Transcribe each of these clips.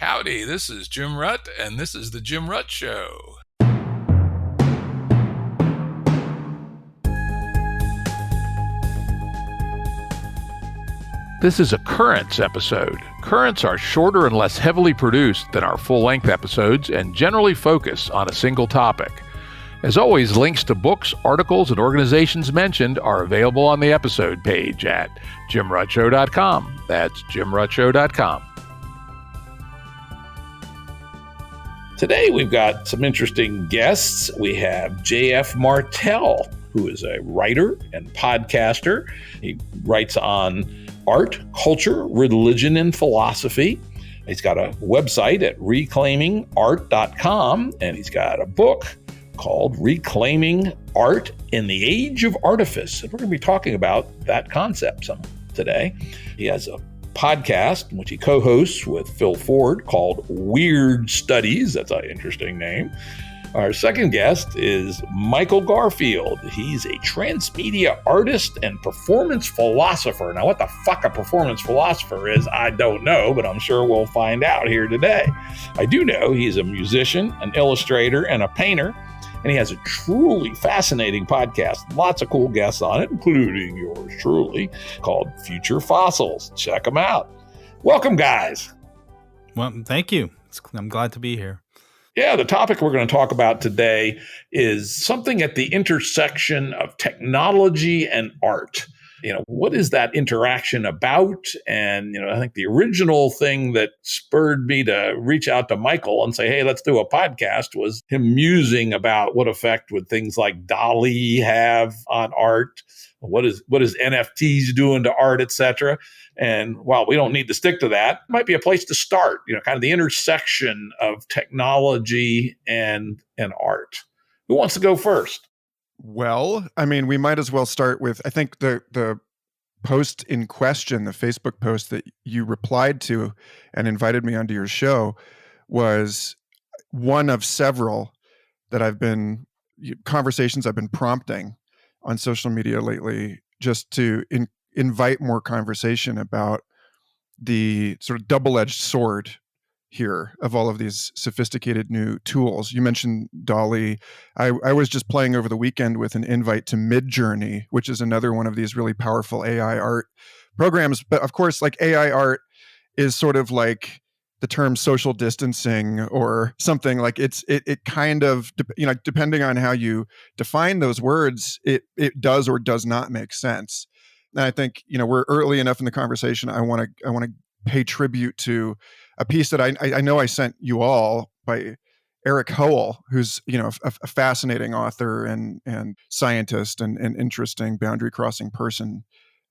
Howdy, this is Jim Rutt, and this is The Jim Rutt Show. This is a Currents episode. Currents are shorter and less heavily produced than our full-length episodes and generally focus on a single topic. As always, links to books, articles, and organizations mentioned are available on the episode page at jimruttshow.com. That's jimruttshow.com. Today we've got some interesting guests. We have J.F. Martel, who is a writer and podcaster. He writes on art, culture, religion, and philosophy. He's got a website at reclaimingart.com, and he's got a book called Reclaiming Art in the Age of Artifice. And we're going to be talking about that concept some today. He has a podcast in which he co-hosts with Phil Ford called Weird Studies. That's an interesting name. Our second guest is Michael Garfield. He's a transmedia artist and performance philosopher. Now, what the fuck a performance philosopher is, I don't know, but I'm sure we'll find out here today. I do know he's a musician, an illustrator, and a painter, and he has a truly fascinating podcast. Lots of cool guests on it, including yours truly, called Future Fossils. Check them out. Welcome, guys. Well, thank you. I'm glad to be here. Yeah, the topic we're going to talk about today is something at the intersection of technology and art. What is that interaction about? And, I think the original thing that spurred me to reach out to Michael and say, hey, let's do a podcast was him musing about what effect would things like DALL-E have on art? What is NFTs doing to art, et cetera? And while we don't need to stick to that, it might be a place to start, kind of the intersection of technology and art. Who wants to go first? Well, we might as well start with, I think the post in question, the Facebook post that you replied to and invited me onto your show, was one of several that conversations I've been prompting on social media lately, just to invite more conversation about the sort of double-edged sword here of all of these sophisticated new tools. You mentioned DALL-E. I was just playing over the weekend with an invite to Midjourney, which is another one of these really powerful AI art programs. But of course, like AI art is sort of like the term social distancing or something. Like it kind of, depending on how you define those words, it does or does not make sense. And I think, we're early enough in the conversation. I want to pay tribute to a piece that I know I sent you all by Eric Howell, who's a fascinating author and scientist and interesting boundary crossing person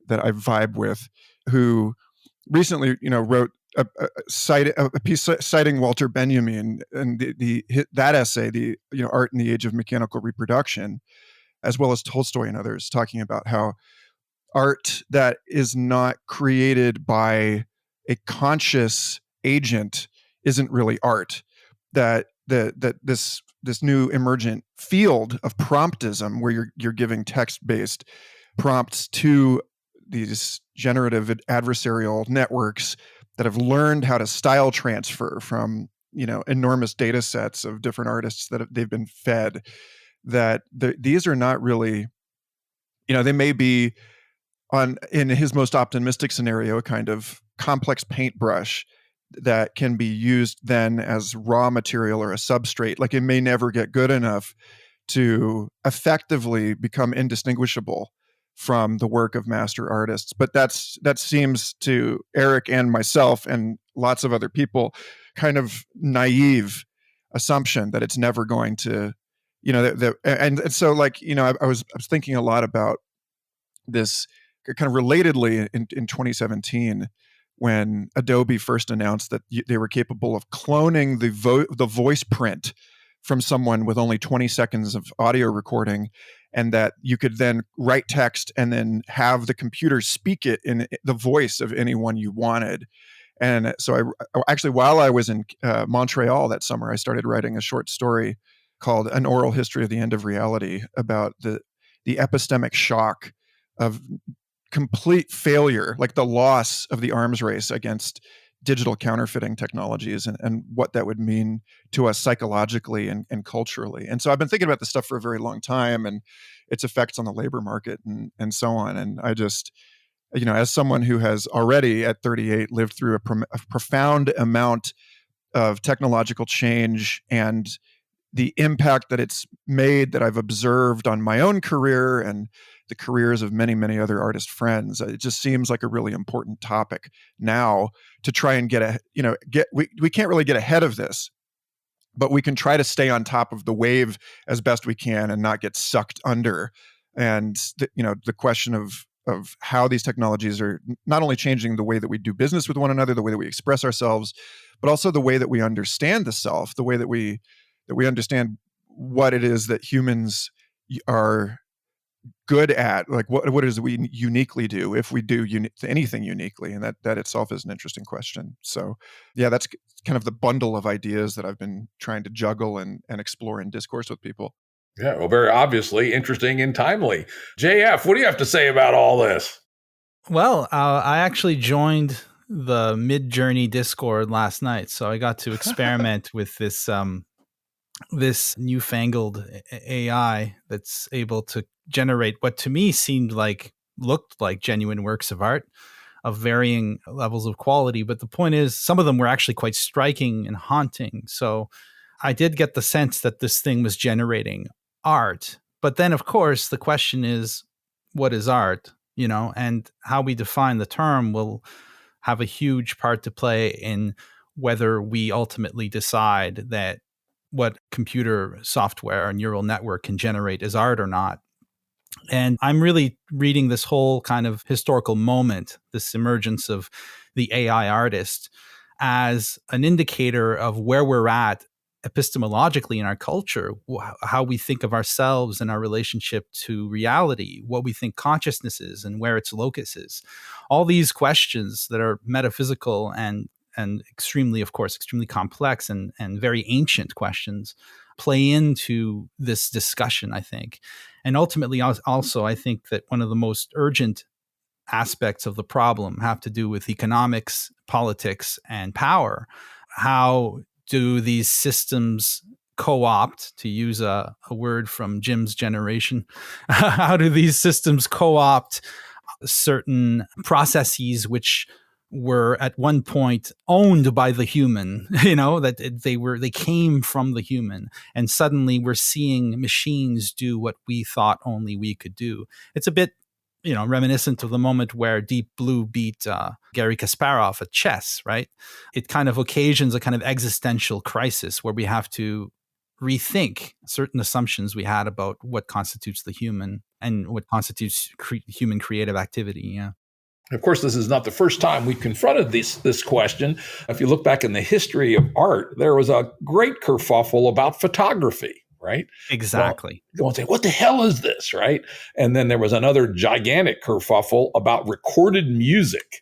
that I vibe with, who recently wrote a piece citing Walter Benjamin and that essay, the Art in the Age of Mechanical Reproduction, as well as Tolstoy and others, talking about how art that is not created by a conscious agent isn't really art. That this new emergent field of promptism, where you're giving text-based prompts to these generative adversarial networks that have learned how to style transfer from enormous data sets of different artists that they've been fed. That these are not really, they may be in his most optimistic scenario, a kind of complex paintbrush that can be used then as raw material or a substrate. Like, it may never get good enough to effectively become indistinguishable from the work of master artists. But that seems to Eric and myself and lots of other people kind of naive assumption that it's never going to, and so I was thinking a lot about this kind of relatedly in 2017, when Adobe first announced that they were capable of cloning the voice print from someone with only 20 seconds of audio recording, and that you could then write text and then have the computer speak it in the voice of anyone you wanted. And so actually, while I was in Montreal that summer, I started writing a short story called An Oral History of the End of Reality, about the epistemic shock of complete failure, like the loss of the arms race against digital counterfeiting technologies and what that would mean to us psychologically and culturally. And so I've been thinking about this stuff for a very long time and its effects on the labor market and so on. And I just, as someone who has already at 38 lived through a profound amount of technological change and the impact that it's made that I've observed on my own career and the careers of many, many other artist friends, it just seems like a really important topic now to try and we can't really get ahead of this, but we can try to stay on top of the wave as best we can and not get sucked under. And the question of how these technologies are not only changing the way that we do business with one another, the way that we express ourselves, but also the way that we understand the self, the way that we understand what it is that humans are good at, like what it is we uniquely do, if we do anything uniquely, and that itself is an interesting question. So yeah, that's kind of the bundle of ideas that I've been trying to juggle and explore in discourse with people. Yeah, well, very obviously interesting and timely. J.F., what do you have to say about all this? Well, I actually joined the Midjourney Discord last night, so I got to experiment with this this newfangled AI that's able to generate what to me looked like genuine works of art of varying levels of quality. But the point is, some of them were actually quite striking and haunting. So I did get the sense that this thing was generating art. But then, of course, the question is, what is art? And how we define the term will have a huge part to play in whether we ultimately decide that what computer software or neural network can generate is art or not. And I'm really reading this whole kind of historical moment, this emergence of the AI artist, as an indicator of where we're at epistemologically in our culture, how we think of ourselves and our relationship to reality, what we think consciousness is and where its locus is. All these questions that are metaphysical and extremely, of course, extremely complex and very ancient questions play into this discussion, I think. And ultimately, also, I think that one of the most urgent aspects of the problem have to do with economics, politics, and power. How do these systems co-opt, to use a word from Jim's generation, how do these systems co-opt certain processes which were at one point owned by the human, that they came from the human, and suddenly we're seeing machines do what we thought only we could do. It's a bit, reminiscent of the moment where Deep Blue beat Garry Kasparov at chess, right? It kind of occasions a kind of existential crisis where we have to rethink certain assumptions we had about what constitutes the human and what constitutes human creative activity. Yeah. Of course, this is not the first time we confronted this question. If you look back in the history of art, there was a great kerfuffle about photography, right? Exactly. Well, say, what the hell is this, right? And then there was another gigantic kerfuffle about recorded music.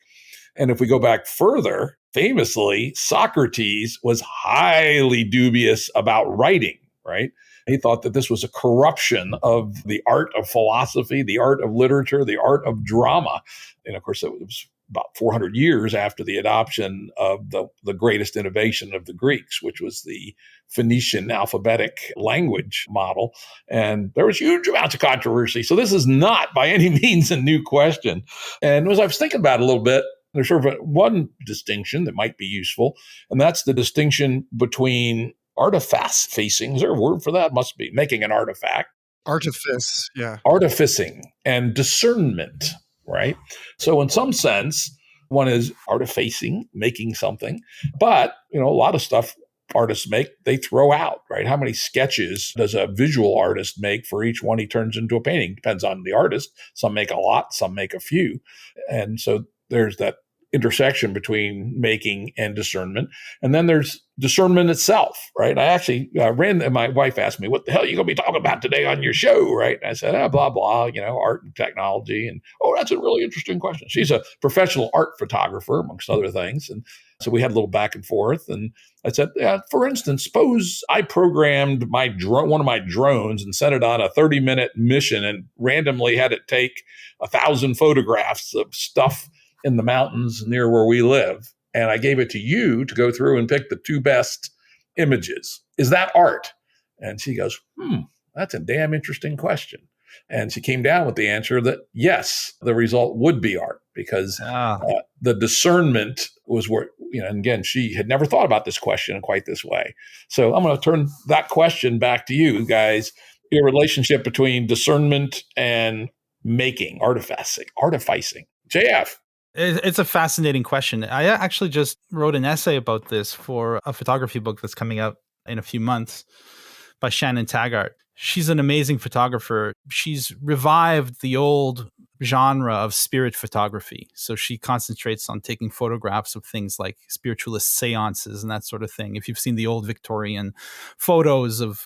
And if we go back further, famously, Socrates was highly dubious about writing, right? He thought that this was a corruption of the art of philosophy, the art of literature, the art of drama. And of course, it was about 400 years after the adoption of the greatest innovation of the Greeks, which was the Phoenician alphabetic language model. And there was huge amounts of controversy. So this is not by any means a new question. And as I was thinking about it a little bit, there's sort of one distinction that might be useful, and that's the distinction between artifice facing. Is there a word for that? Must be making an artifact. Artifice, yeah. Artificing and discernment, right? So in some sense, one is artificing, making something, but a lot of stuff artists make, they throw out, right? How many sketches does a visual artist make for each one he turns into a painting? Depends on the artist. Some make a lot, some make a few. And so there's that intersection between making and discernment. And then there's discernment itself, right? I actually my wife asked me, what the hell are you going to be talking about today on your show, right? And I said, blah, blah, art and technology. And, that's a really interesting question. She's a professional art photographer, amongst other things. And so we had a little back and forth. And I said, for instance, suppose I programmed one of my drones and sent it on a 30-minute mission and randomly had it take 1,000 photographs of stuff in the mountains near where we live. and I gave it to you to go through and pick the 2 best images. Is that art? And she goes, that's a damn interesting question. And she came down with the answer that yes, the result would be art, because the discernment was where, and again, she had never thought about this question in quite this way. So I'm going to turn that question back to you guys, your relationship between discernment and making, artificing. JF. It's a fascinating question. I actually just wrote an essay about this for a photography book that's coming out in a few months by Shannon Taggart. She's an amazing photographer. She's revived the old genre of spirit photography. So she concentrates on taking photographs of things like spiritualist seances and that sort of thing. If you've seen the old Victorian photos of,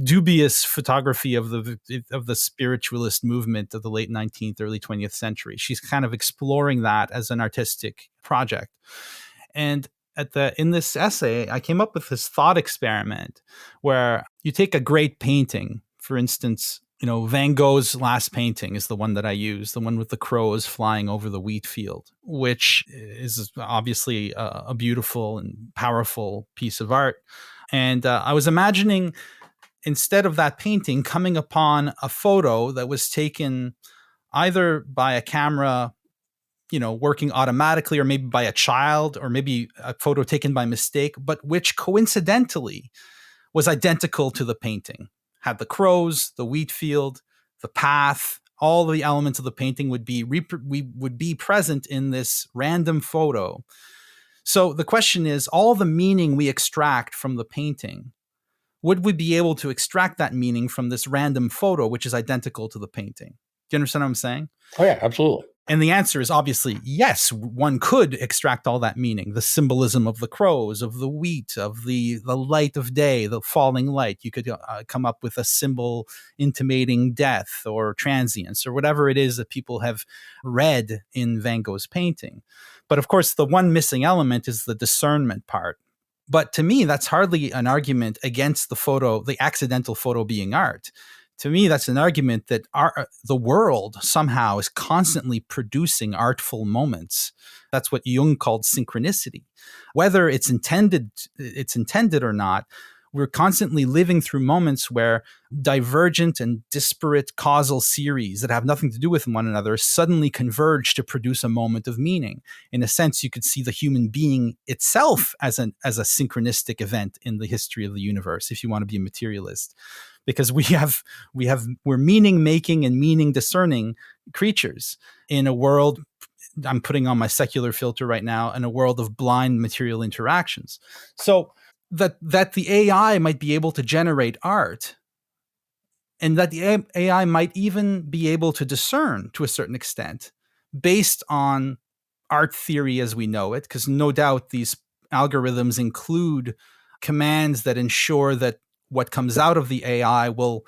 dubious photography of the spiritualist movement of the late 19th, early 20th century, she's kind of exploring that as an artistic project. And in this essay, I came up with this thought experiment where you take a great painting, for instance, Van Gogh's last painting is the one that I use, the one with the crows flying over the wheat field, which is obviously a beautiful and powerful piece of art. And I was imagining, instead of that painting, coming upon a photo that was taken either by a camera working automatically, or maybe by a child, or maybe a photo taken by mistake, but which coincidentally was identical to the painting. Had the crows, the wheat field, the path, all the elements of the painting would be present in this random photo. So the question is, all the meaning we extract from the painting, would we be able to extract that meaning from this random photo, which is identical to the painting? Do you understand what I'm saying? Oh yeah, absolutely. And the answer is obviously yes, one could extract all that meaning, the symbolism of the crows, of the wheat, of the light of day, the falling light. You could come up with a symbol intimating death or transience or whatever it is that people have read in Van Gogh's painting. But of course, the one missing element is the discernment part. But to me, that's hardly an argument against the accidental photo being art. To me, that's an argument that the world somehow is constantly producing artful moments. That's what Jung called synchronicity. Whether it's intended or not, we're constantly living through moments where divergent and disparate causal series that have nothing to do with one another suddenly converge to produce a moment of meaning. In a sense, you could see the human being itself as a synchronistic event in the history of the universe, if you want to be a materialist. Because we're meaning making and meaning discerning creatures in a world, I'm putting on my secular filter right now, in a world of blind material interactions. So that the AI might be able to generate art, and that the AI might even be able to discern to a certain extent based on art theory as we know it, because no doubt these algorithms include commands that ensure that what comes out of the AI will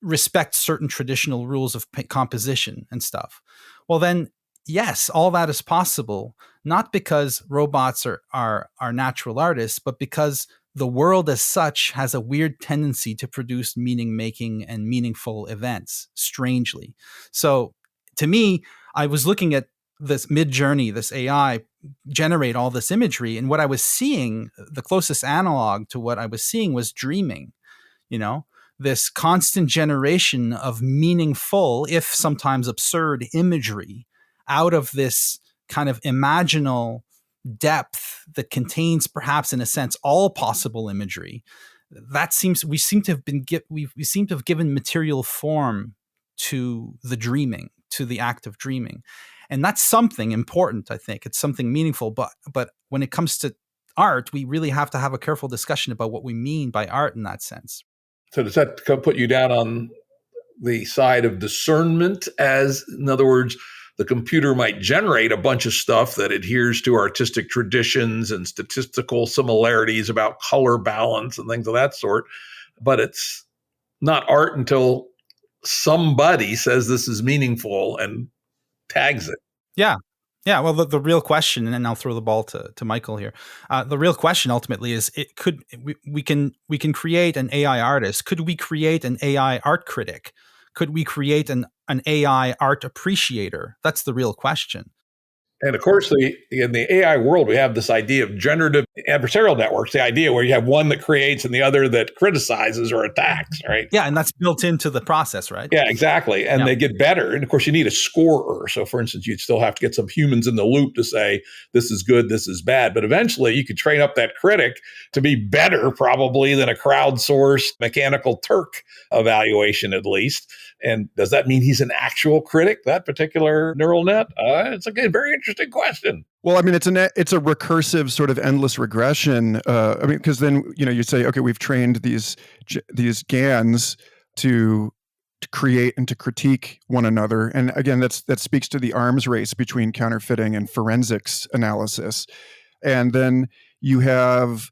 respect certain traditional rules of composition and stuff. Well, then, yes, all that is possible, not because robots are natural artists, but because the world as such has a weird tendency to produce meaning-making and meaningful events, strangely. So to me, I was looking at this Midjourney, this AI, generate all this imagery. And what I was seeing, the closest analog to what I was seeing was dreaming, this constant generation of meaningful, if sometimes absurd, imagery out of this kind of imaginal depth that contains perhaps in a sense all possible imagery. We seem to have given material form to the dreaming, to the act of dreaming. And that's something important, I think. It's something meaningful. But when it comes to art, we really have to have a careful discussion about what we mean by art in that sense. So does that put you down on the side of discernment, as, in other words, the computer might generate a bunch of stuff that adheres to artistic traditions and statistical similarities about color balance and things of that sort, but it's not art until somebody says this is meaningful and tags it? Yeah. Yeah, well, the real question, and I'll throw the ball to Michael here. The real question ultimately is: we can create an AI artist? Could we create an AI art critic? Could we create an AI art appreciator? That's the real question. And of course, in the AI world, we have this idea of generative adversarial networks, the idea where you have one that creates and the other that criticizes or attacks, right? Yeah, and that's built into the process, right? Yeah, exactly. And Yeah. they get better. And of course, you need a scorer. So, for instance, you'd still have to get some humans in the loop to say, this is good, this is bad. But eventually, you could train up that critic to be better, probably, than a crowdsourced mechanical Turk evaluation, at least. And does that mean he's an actual critic, that particular neural net? It's a very interesting question. Well, I mean, it's a recursive sort of endless regression. I mean, because then you say, okay, we've trained these GANs to create and to critique one another, and again, that speaks to the arms race between counterfeiting and forensics analysis. And then you have,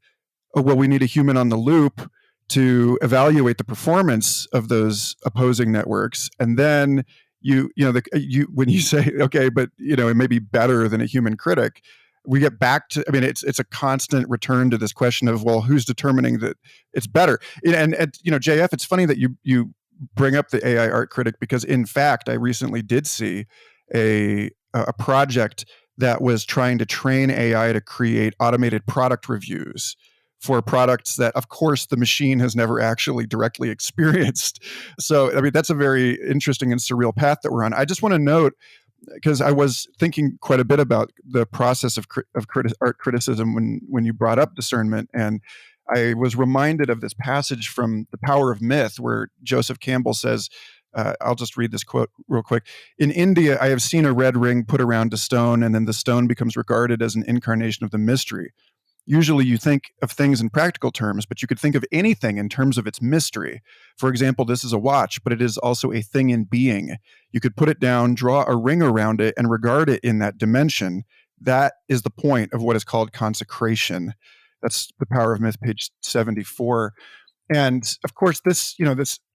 we need a human on the loop to evaluate the performance of those opposing networks, and then when you say, okay, but it may be better than a human critic, we get back to, I mean, it's a constant return to this question of, well, who's determining that it's better? And JF, it's funny that you bring up the AI art critic, because in fact, I recently did see a project that was trying to train AI to create automated product reviews for products that, of course, the machine has never actually directly experienced. So, I mean, that's a very interesting and surreal path that we're on. I just want to note, because I was thinking quite a bit about the process of art criticism when you brought up discernment, and I was reminded of this passage from The Power of Myth, where Joseph Campbell says, I'll just read this quote real quick. "In India, I have seen a red ring put around a stone, and then the stone becomes regarded as an incarnation of the mystery. Usually you think of things in practical terms, but you could think of anything in terms of its mystery. For example, this is a watch, but it is also a thing in being. You could put it down, draw a ring around it, and regard it in that dimension. That is the point of what is called consecration." That's The Power of Myth, page 74. And of course, the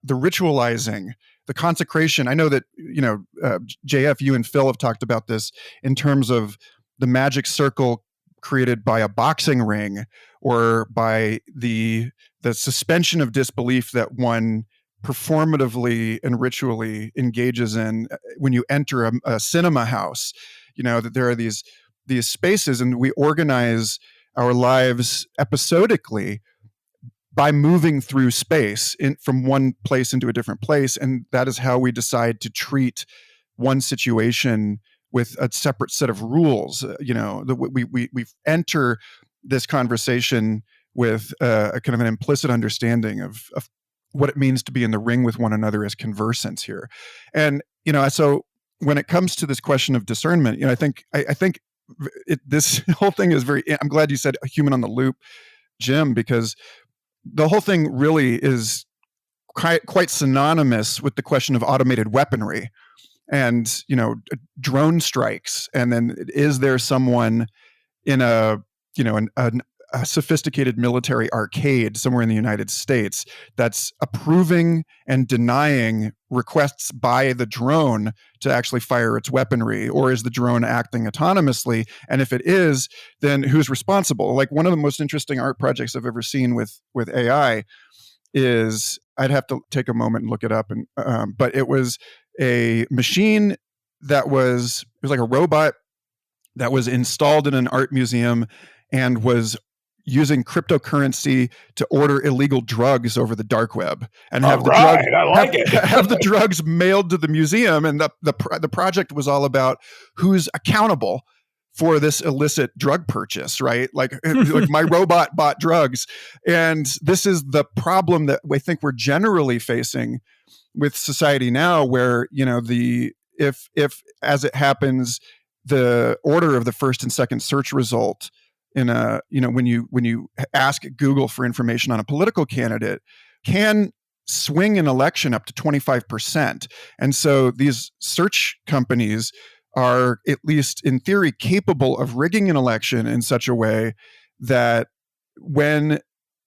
ritualizing, the consecration. I know that, JF, you and Phil have talked about this in terms of the magic circle created by a boxing ring, or by the suspension of disbelief that one performatively and ritually engages in when you enter a cinema house. That there are these spaces, and we organize our lives episodically by moving through space from one place into a different place, and that is how we decide to treat one situation with a separate set of rules. We enter this conversation with a kind of an implicit understanding of what it means to be in the ring with one another as conversants here. And so when it comes to this question of discernment, I think this whole thing is very. I'm glad you said a human on the loop, Jim, because the whole thing really is quite synonymous with the question of automated weaponry and drone strikes. And then, is there someone in a sophisticated military arcade somewhere in the United States that's approving and denying requests by the drone to actually fire its weaponry? Or is the drone acting autonomously? And if it is, then who's responsible? Like, one of the most interesting art projects I've ever seen with AI is, I'd have to take a moment and look it up, and but it was a machine it was like a robot that was installed in an art museum and was using cryptocurrency to order illegal drugs over the dark web and have the drugs mailed to the museum. And the project was all about who's accountable for this illicit drug purchase, right? Like my robot bought drugs. And this is the problem that I think we're generally facing with society now, where, if as it happens, the order of the first and second search result in when you ask Google for information on a political candidate can swing an election up to 25%. And so these search companies are, at least in theory, capable of rigging an election in such a way that when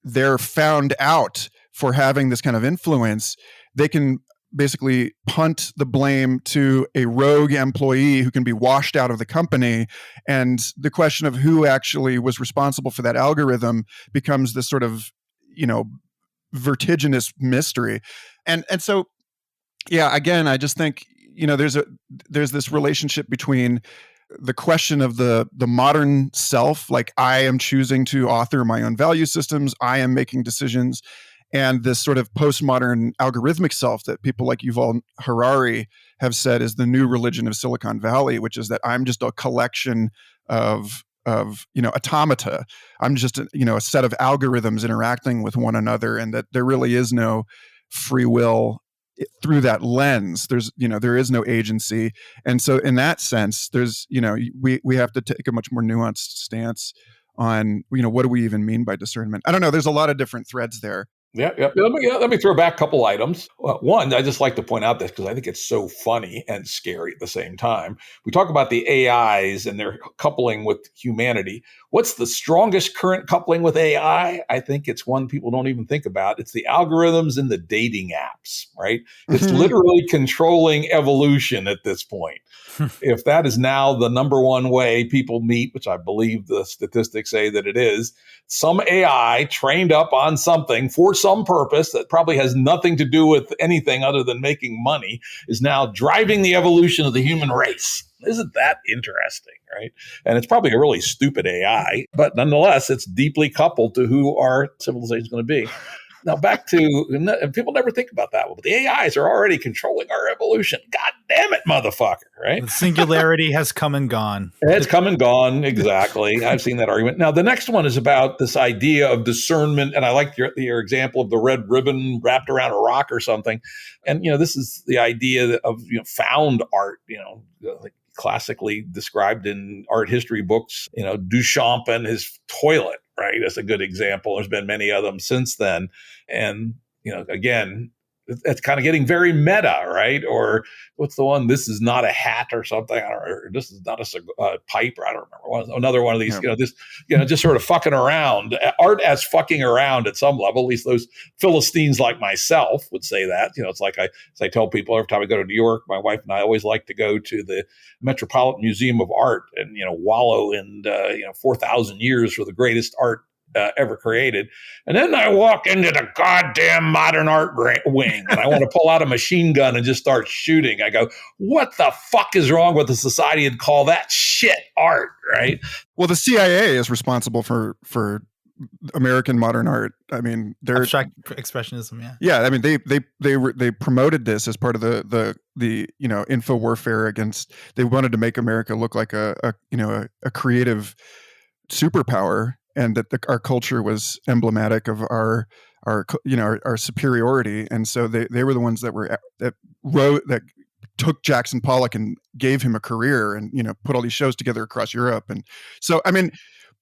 they're found out for having this kind of influence, they can basically punt the blame to a rogue employee who can be washed out of the company. And the question of who actually was responsible for that algorithm becomes this sort of, vertiginous mystery. And so, yeah, again, I just think, there's this relationship between the question of the modern self, like I am choosing to author my own value systems, I am making decisions, and this sort of postmodern algorithmic self that people like Yuval Harari have said is the new religion of Silicon Valley, which is that I'm just a collection of automata. I'm just a set of algorithms interacting with one another, and that there really is no free will through that lens. There is no agency. And so in that sense, there's, we have to take a much more nuanced stance on, what do we even mean by discernment? I don't know. There's a lot of different threads there. Yeah. Let me throw back a couple items. One, I just like to point out this because I think it's so funny and scary at the same time. We talk about the AIs and their coupling with humanity. What's the strongest current coupling with AI? I think it's one people don't even think about. It's the algorithms and the dating apps, right? It's literally controlling evolution at this point. If that is now the number one way people meet, which I believe the statistics say that it is, some AI trained up on something for some purpose that probably has nothing to do with anything other than making money is now driving the evolution of the human race. Isn't that interesting, right? And it's probably a really stupid AI, but nonetheless, it's deeply coupled to who our civilization is going to be. Now, back to, people never think about that one, but the AIs are already controlling our evolution. God damn it, motherfucker, right? The singularity has come and gone. It's come and gone, exactly. I've seen that argument. Now, the next one is about this idea of discernment, and I like your example of the red ribbon wrapped around a rock or something. And, this is the idea of found art, like classically described in art history books, Duchamp and his toilet, right? That's a good example. There's been many of them since then. And, again, it's kind of getting very meta, right? Or what's the one? This is not a hat or something. I don't know. Or this is not a pipe. Or I don't remember. Another one of these, just sort of fucking around. Art as fucking around at some level. At least those Philistines like myself would say that. It's like I tell people every time I go to New York, my wife and I always like to go to the Metropolitan Museum of Art and, wallow in, 4,000 years for the greatest art ever created. And then I walk into the goddamn modern art wing and I want to pull out a machine gun and just start shooting. I go, what the fuck is wrong with the society and call that shit art, right? Well, the CIA is responsible for American modern art. I mean, they're abstract expressionism. Yeah. Yeah. I mean, they promoted this as part of the info warfare against, they wanted to make America look like a creative superpower, and that our culture was emblematic of our superiority. And so they were the ones that took Jackson Pollock and gave him a career, and put all these shows together across Europe. And so, I mean,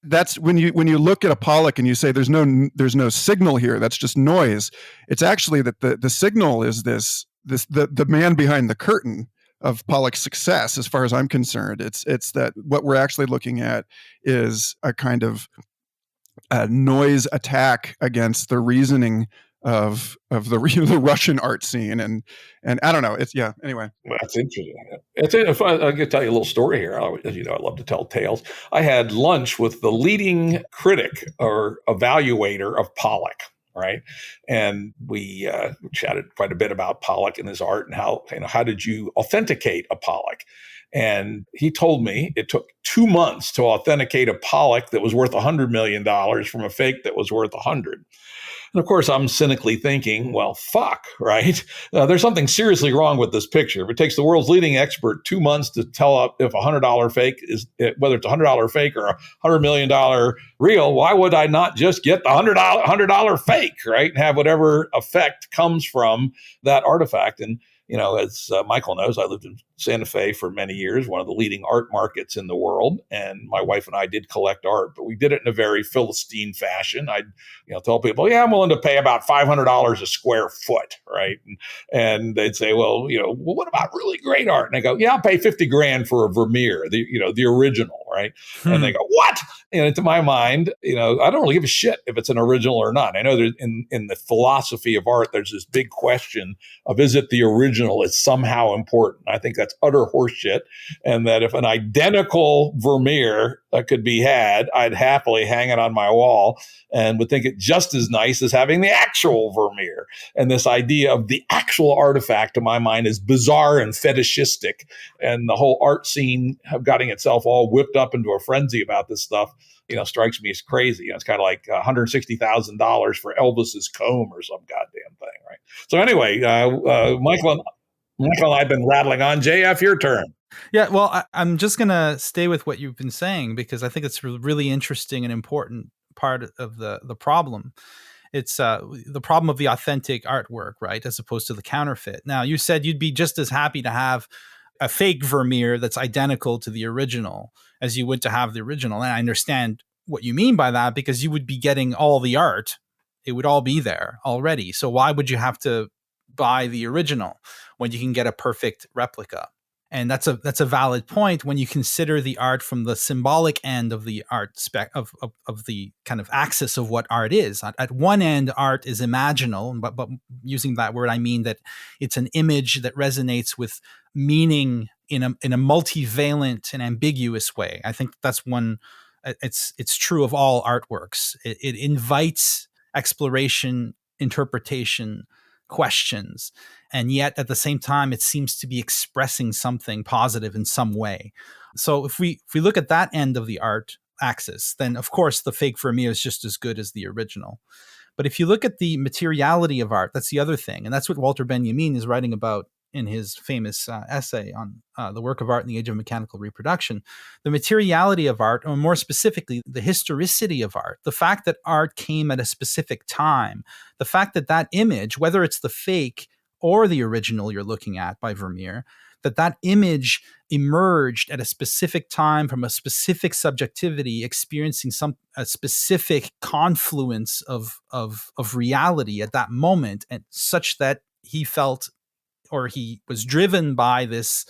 that's when you look at a Pollock and you say there's no signal here, that's just noise. It's actually that the signal is the man behind the curtain of Pollock's success, as far as I'm concerned. It's that what we're actually looking at is a kind of noise attack against the reasoning of the Russian art scene, and I don't know. Anyway. Well, that's interesting. I can tell you a little story here. As you know, I love to tell tales. I had lunch with the leading critic or evaluator of Pollock. Right. And we chatted quite a bit about Pollock and his art and how did you authenticate a Pollock? And he told me it took 2 months to authenticate a Pollock that was worth $100 million from a fake that was worth 100. And of course, I'm cynically thinking, well, fuck, right? There's something seriously wrong with this picture. If it takes the world's leading expert 2 months to tell if a $100 fake is, whether it's a $100 fake or a $100 million real, why would I not just get the $100 fake, right? And have whatever effect comes from that artifact. And, as Michael knows, I lived in Santa Fe for many years, one of the leading art markets in the world. And my wife and I did collect art, but we did it in a very Philistine fashion. I'd tell people, yeah, I'm willing to pay about $500 a square foot, right? And they'd say, well, what about really great art? And I go, yeah, I'll pay 50 grand for a Vermeer, the original, right? And they go, what? And to my mind, I don't really give a shit if it's an original or not. I know that in the philosophy of art, there's this big question of, is it the original is somehow important? I think that's utter horseshit. And that if an identical Vermeer that could be had, I'd happily hang it on my wall and would think it just as nice as having the actual Vermeer. And this idea of the actual artifact, to my mind, is bizarre and fetishistic. And the whole art scene of getting itself all whipped up into a frenzy about this stuff, strikes me as crazy. It's kind of like $160,000 for Elvis's comb or some goddamn thing, right? So anyway, Michael and I've been rattling on. JF, your turn. Yeah, well, I'm just going to stay with what you've been saying because I think it's a really interesting and important part of the problem. It's the problem of the authentic artwork, right, as opposed to the counterfeit. Now, you said you'd be just as happy to have a fake Vermeer that's identical to the original as you would to have the original. And I understand what you mean by that because you would be getting all the art. It would all be there already. So why would you have to buy the original when you can get a perfect replica? And that's a valid point when you consider the art from the symbolic end of the art of the kind of axis of what art is. At one end, art is imaginal, but using that word, I mean that it's an image that resonates with meaning in a multivalent and ambiguous way. I think that's one. It's true of all artworks. It invites exploration, interpretation, questions. And yet at the same time, it seems to be expressing something positive in some way. So if we look at that end of the art axis, then of course the fake Vermeer is just as good as the original. But if you look at the materiality of art, that's the other thing. And that's what Walter Benjamin is writing about in his famous essay on the work of art in the age of mechanical reproduction. The materiality of art, or more specifically, the historicity of art, the fact that art came at a specific time, the fact that that image, whether it's the fake or the original you're looking at by Vermeer, that image emerged at a specific time from a specific subjectivity, experiencing a specific confluence of reality at that moment, and such that he felt, or he was driven by this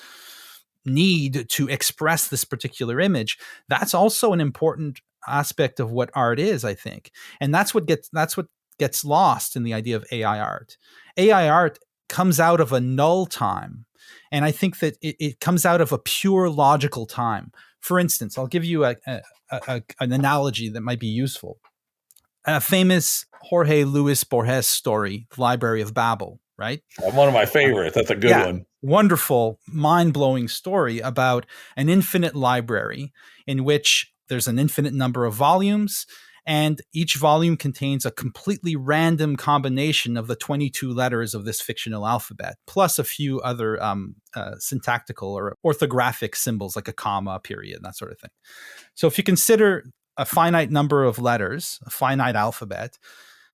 need to express this particular image. That's also an important aspect of what art is, I think. And that's what gets lost in the idea of AI art. AI art comes out of a null time. And I think that it comes out of a pure logical time. For instance, I'll give you an analogy that might be useful. A famous Jorge Luis Borges story, The Library of Babel, right? One of my favorites. That's a good one. Wonderful, mind-blowing story about an infinite library in which there's an infinite number of volumes, and each volume contains a completely random combination of the 22 letters of this fictional alphabet, plus a few other syntactical or orthographic symbols like a comma, a period, that sort of thing. So if you consider a finite number of letters, a finite alphabet,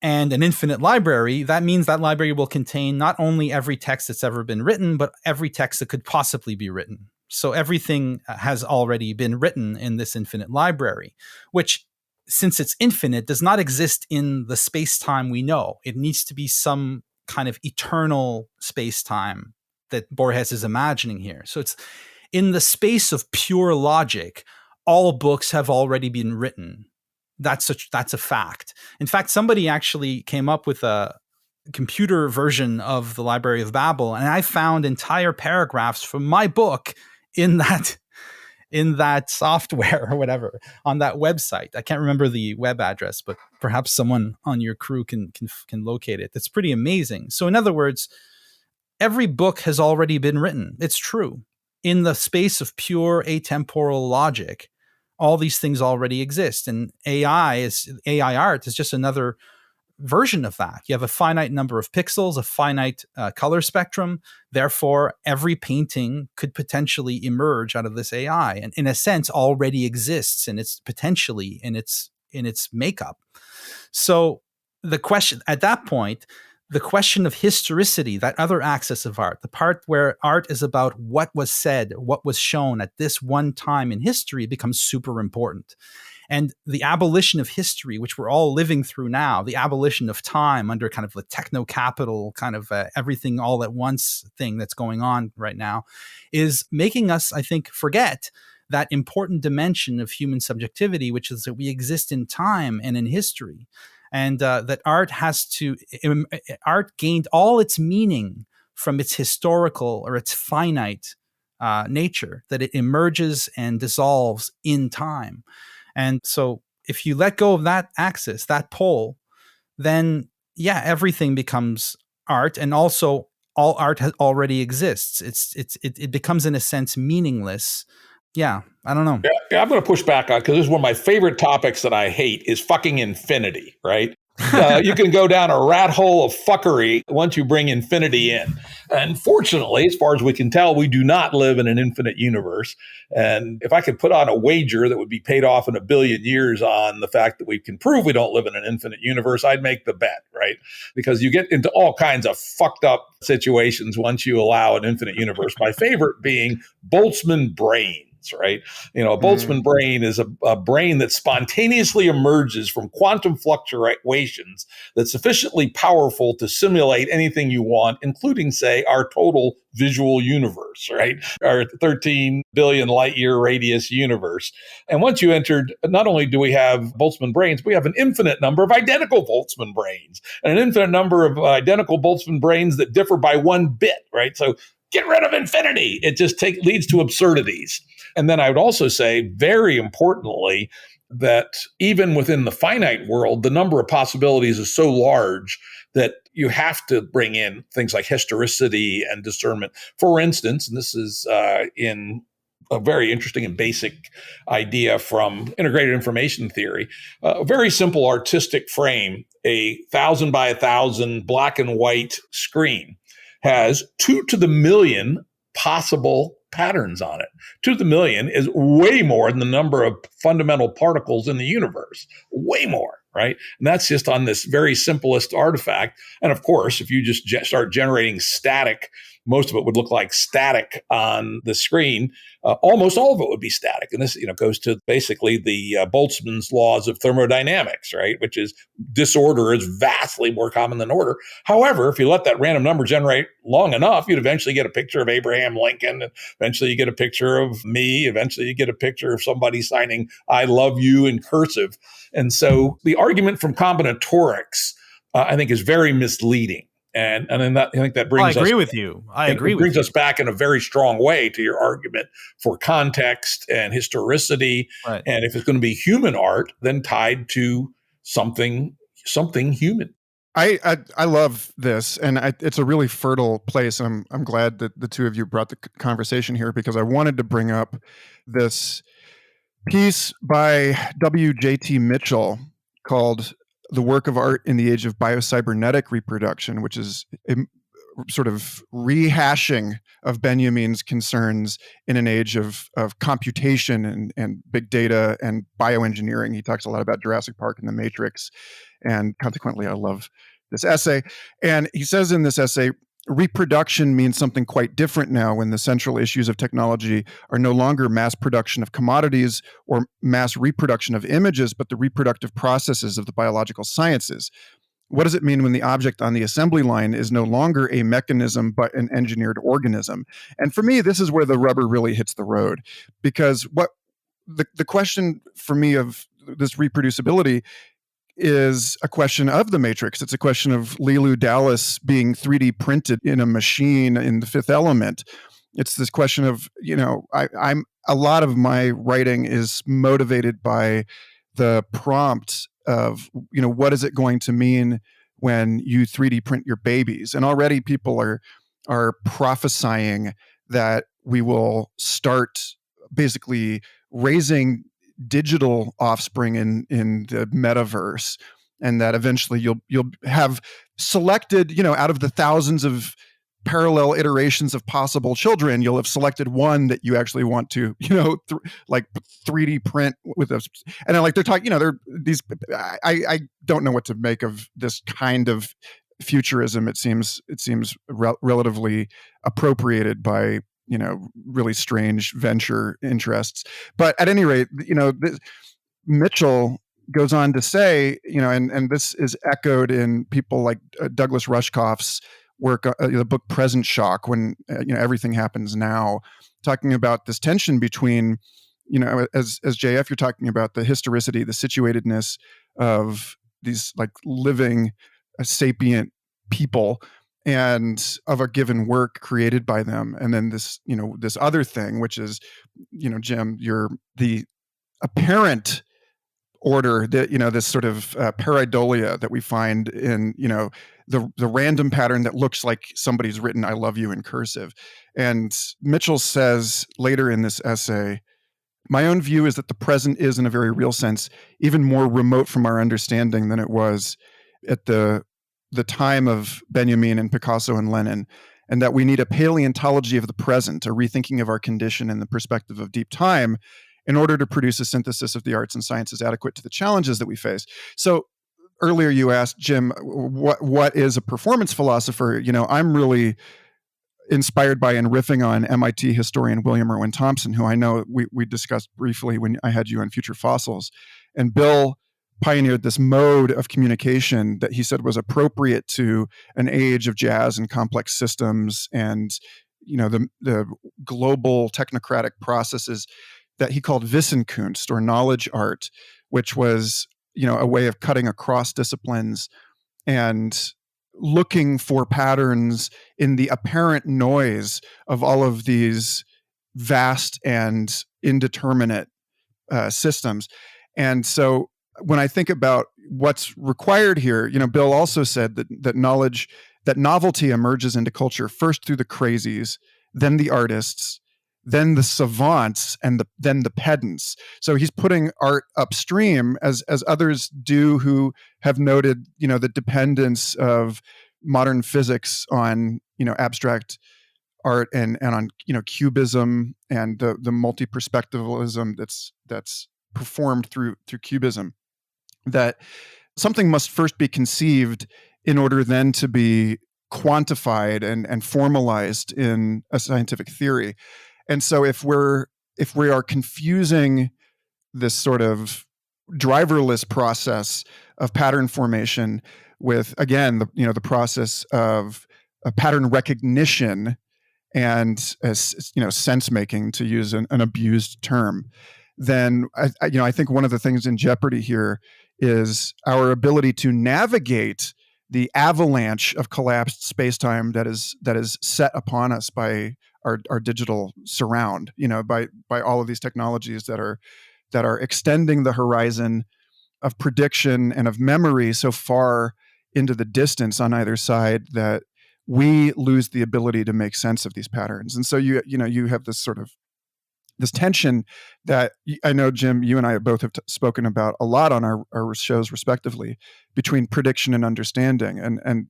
and an infinite library, that means that library will contain not only every text that's ever been written, but every text that could possibly be written. So everything has already been written in this infinite library, which, since it's infinite, does not exist in the space-time we know. It needs to be some kind of eternal space-time that Borges is imagining here. So it's in the space of pure logic, all books have already been written. That's a fact. In fact, somebody actually came up with a computer version of the Library of Babel, and I found entire paragraphs from my book in that software or whatever on that website. I can't remember the web address, but perhaps someone on your crew can locate it. That's pretty amazing. So in other words, every book has already been written. It's true. In the space of pure atemporal logic, all these things already exist. And AI art is just another version of that. You have a finite number of pixels, a finite color spectrum. Therefore, every painting could potentially emerge out of this AI, and in a sense, already exists in its potentially in its makeup. So the question at that point, the question of historicity, that other axis of art, the part where art is about what was said, what was shown at this one time in history, becomes super important. And the abolition of history, which we're all living through now, the abolition of time under kind of the techno-capital kind of everything all at once thing that's going on right now, is making us, I think, forget that important dimension of human subjectivity, which is that we exist in time and in history. And that art gained all its meaning from its historical or its finite nature, that it emerges and dissolves in time. And so if you let go of that axis, that pole, then yeah, everything becomes art, and also all art already exists. It becomes in a sense meaningless. Yeah, I don't know. Yeah, I'm going to push back on, because this is one of my favorite topics that I hate is fucking infinity, right? You can go down a rat hole of fuckery once you bring infinity in. And fortunately, as far as we can tell, we do not live in an infinite universe. And if I could put on a wager that would be paid off in 1 billion years on the fact that we can prove we don't live in an infinite universe, I'd make the bet, right? Because you get into all kinds of fucked up situations once you allow an infinite universe. My favorite being Boltzmann brains. Right? A Boltzmann brain is a brain that spontaneously emerges from quantum fluctuations that's sufficiently powerful to simulate anything you want, including, say, our total visual universe, right? Our 13 billion light year radius universe. And once you entered, not only do we have Boltzmann brains, we have an infinite number of identical Boltzmann brains and an infinite number of identical Boltzmann brains that differ by 1 bit, right? So get rid of infinity. It just leads to absurdities. And then I would also say, very importantly, that even within the finite world, the number of possibilities is so large that you have to bring in things like historicity and discernment. For instance, and this is in a very interesting and basic idea from integrated information theory, a very simple artistic frame, a 1,000 by 1,000 black and white screen has 2 to the million possible patterns on it. 2 to the million is way more than the number of fundamental particles in the universe. Way more, right? And that's just on this very simplest artifact. And of course, if you just start generating static, most of it would look like static on the screen. Almost all of it would be static. And this, goes to basically the Boltzmann's laws of thermodynamics, right? Which is disorder is vastly more common than order. However, if you let that random number generate long enough, you'd eventually get a picture of Abraham Lincoln. Eventually you get a picture of me. Eventually you get a picture of somebody signing, "I love you" in cursive. And so the argument from combinatorics, I think, is very misleading. And then I think that brings us. I agree with you. It brings us back in a very strong way to your argument for context and historicity. Right. And if it's going to be human art, then tied to something human. I love this, and it's a really fertile place. I'm glad that the two of you brought the conversation here, because I wanted to bring up this piece by W.J.T. Mitchell called "The Work of Art in the Age of Biocybernetic Reproduction," which is a sort of rehashing of Benjamin's concerns in an age of computation and big data and bioengineering. He talks a lot about Jurassic Park and the Matrix, and consequently, I love this essay. And he says in this essay, reproduction means something quite different now, when the central issues of technology are no longer mass production of commodities or mass reproduction of images, but the reproductive processes of the biological sciences. What does it mean when the object on the assembly line is no longer a mechanism, but an engineered organism? And for me, this is where the rubber really hits the road, because what the question for me of this reproducibility is a question of the Matrix. It's a question of Leeloo Dallas being 3D printed in a machine in The Fifth Element. It's this question of, I'm a lot of my writing is motivated by the prompt of, what is it going to mean when you 3D print your babies? And already people are prophesying that we will start basically raising digital offspring in the metaverse, and that eventually you'll have selected, out of the thousands of parallel iterations of possible children, you'll have selected one that you actually want to, 3D print with us. And they're talking, they're these. I don't know what to make of this kind of futurism. It seems relatively appropriated by really strange venture interests. But at any rate, Mitchell goes on to say, and this is echoed in people like Douglas Rushkoff's work, the book Present Shock, when everything happens now, talking about this tension between, as J.F. you're talking about the historicity, the situatedness of these like living sapient people, and of a given work created by them. And then this, this other thing, which is, Jim, the apparent order that, this sort of pareidolia that we find in, the random pattern that looks like somebody's written "I love you" in cursive. And Mitchell says later in this essay, my own view is that the present is, in a very real sense, even more remote from our understanding than it was at the time of Benjamin and Picasso and Lenin, and that we need a paleontology of the present, a rethinking of our condition in the perspective of deep time, in order to produce a synthesis of the arts and sciences adequate to the challenges that we face. So earlier you asked, Jim, what is a performance philosopher? I'm really inspired by and riffing on MIT historian William Irwin Thompson, who I know we discussed briefly when I had you on Future Fossils. And Bill pioneered this mode of communication that he said was appropriate to an age of jazz and complex systems and the global technocratic processes that he called Wissenskunst, or knowledge art, which was a way of cutting across disciplines and looking for patterns in the apparent noise of all of these vast and indeterminate systems. And so when I think about what's required here, Bill also said that novelty emerges into culture first through the crazies, then the artists, then the savants, and then the pedants. So he's putting art upstream, as others do who have noted, the dependence of modern physics on, abstract art and on, cubism and the multi-perspectivalism that's performed through cubism. That something must first be conceived in order then to be quantified and formalized in a scientific theory. And so if we are confusing this sort of driverless process of pattern formation with, again, the process of pattern recognition and sense making, to use an abused term, then I think one of the things in jeopardy here is our ability to navigate the avalanche of collapsed space-time that is set upon us by our digital surround, by all of these technologies that are extending the horizon of prediction and of memory so far into the distance on either side that we lose the ability to make sense of these patterns. And so you have this sort of this tension that I know, Jim, you and I both have spoken about a lot on our shows respectively, between prediction and understanding. And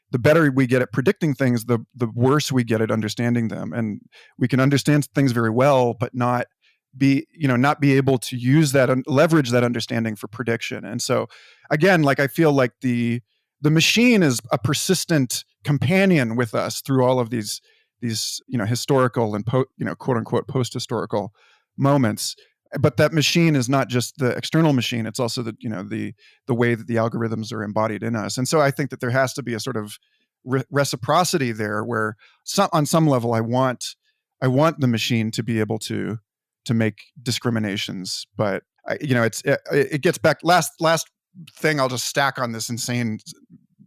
the better we get at predicting things, the worse we get at understanding them. And we can understand things very well, but not be able to use that and leverage that understanding for prediction. And so again, I feel like the machine is a persistent companion with us through all of these historical and quote unquote post-historical moments. But that machine is not just the external machine; it's also the way that the algorithms are embodied in us. And so I think that there has to be a sort of reciprocity there, where on some level, I want the machine to be able to make discriminations. But it gets back. Last thing I'll just stack on this insane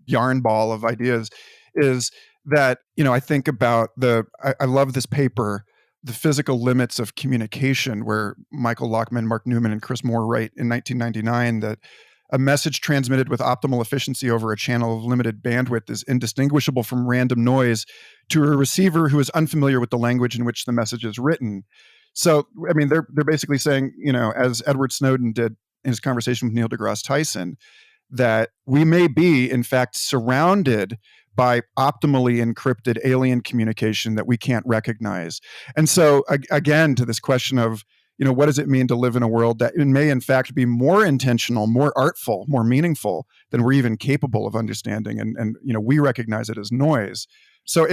yarn ball of ideas is that, I think about I love this paper, The Physical Limits of Communication, where Michael Lockman, Mark Newman, and Chris Moore write in 1999 that a message transmitted with optimal efficiency over a channel of limited bandwidth is indistinguishable from random noise to a receiver who is unfamiliar with the language in which the message is written. So, I mean, they're basically saying, as Edward Snowden did in his conversation with Neil deGrasse Tyson, that we may be, in fact, surrounded by optimally encrypted alien communication that we can't recognize. And so, again, to this question of, what does it mean to live in a world that may, in fact, be more intentional, more artful, more meaningful than we're even capable of understanding? And we recognize it as noise. So,